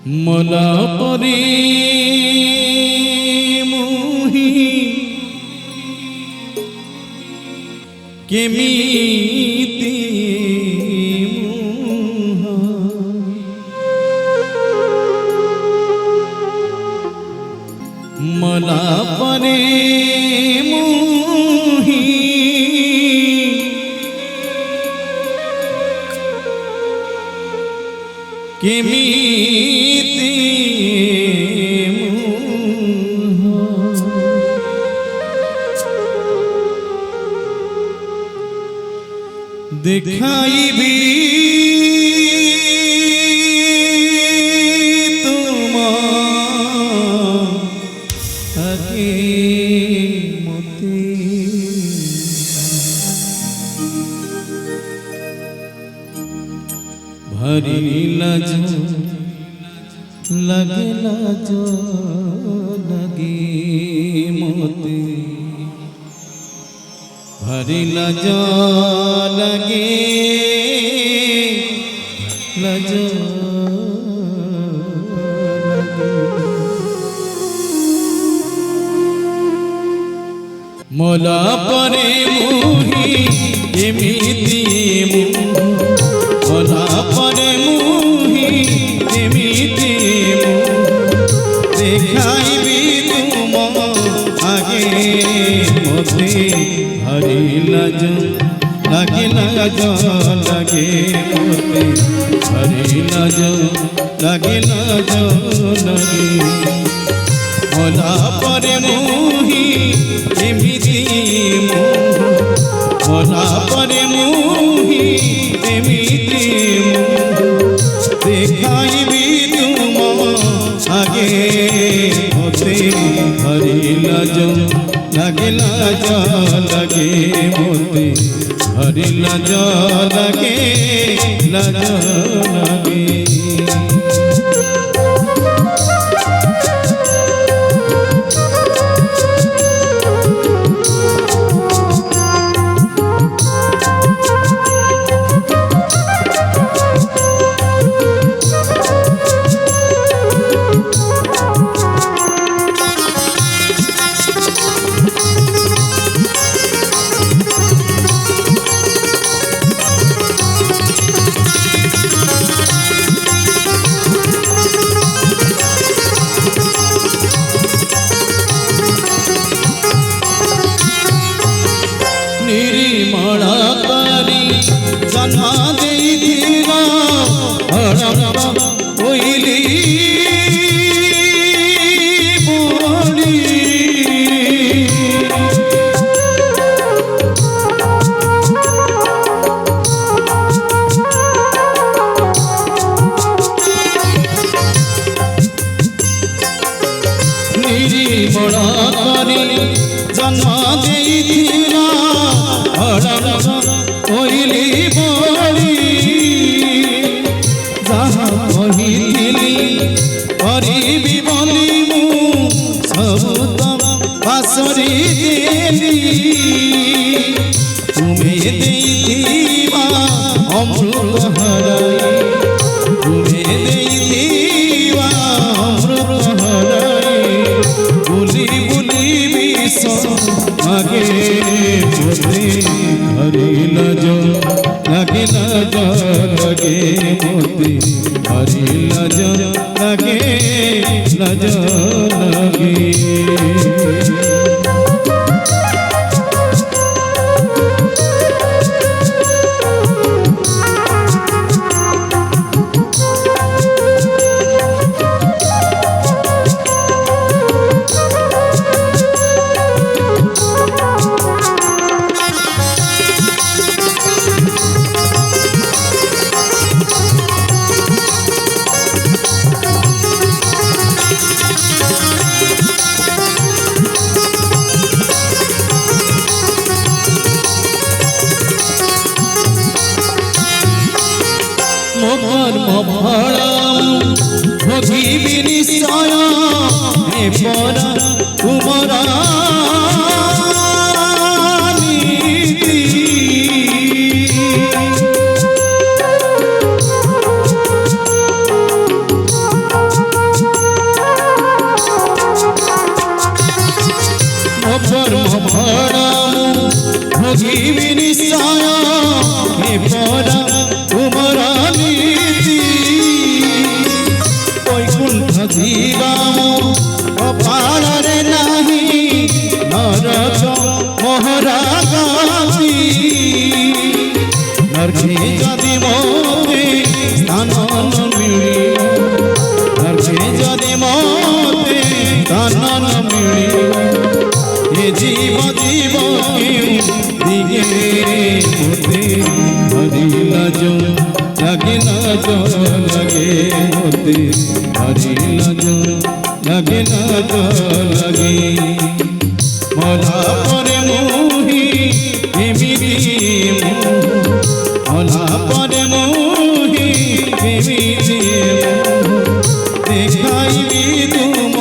मला परे मोही केमिति मला परे मोही केमिति दिखाई भी तुम आगे मोती भरी लज लगे लजो लगी मोती भरी लजो लगे लजो मला परे मोही केमिति मला परे मोही केमिति देखाइबी तुम आगे मोते हरि लज लगे लज लगे मोते हरि लज लगे लज लगे मला परे मोही केमिति मला परे मोही केमिति देखाइबी तुम आगे मोते हरि लज लगे लज लगे मोते हरि लज लगे लज लगे जन्मा देइथिरा हरम होइली बोली निर्मल करी जन्मा देइथिरा हरम होइली बोली जहाँ कहिली करिबी बोली मु सबु तम पासरी देली तुम्हें देइथिबा अमृत हराई तुम्हें देइथिबा अमृत हराई बुली बुली विष आगे मोते हरि लज लगे लज लगे मोते हरि लज लगे लज लगे कर्म फल भोगी निश्चय हे पर तुमरा नीति अर्घे जदि मोते स्थान न मिलिब अर्घे जदि मोते स्थान न मिलिब ए जीव जीव केउ दिगे मोते हरिला जो लगे लाज लगे मोते हरिला जो लगे लाज लगे मरा परे मोहि एमिति मरा परे मोहि एमिति देखाइबी तुम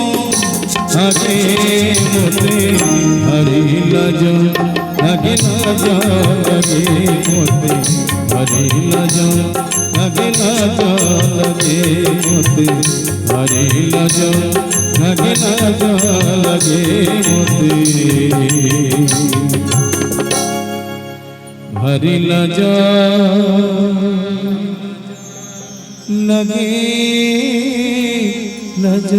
आगे मोते हरिला जो लगे लाज लगे मोते हरिला जो लगे लाज लगे मोते हरिला जो लगे लाज लगे मोते हरिला जो लगे लाज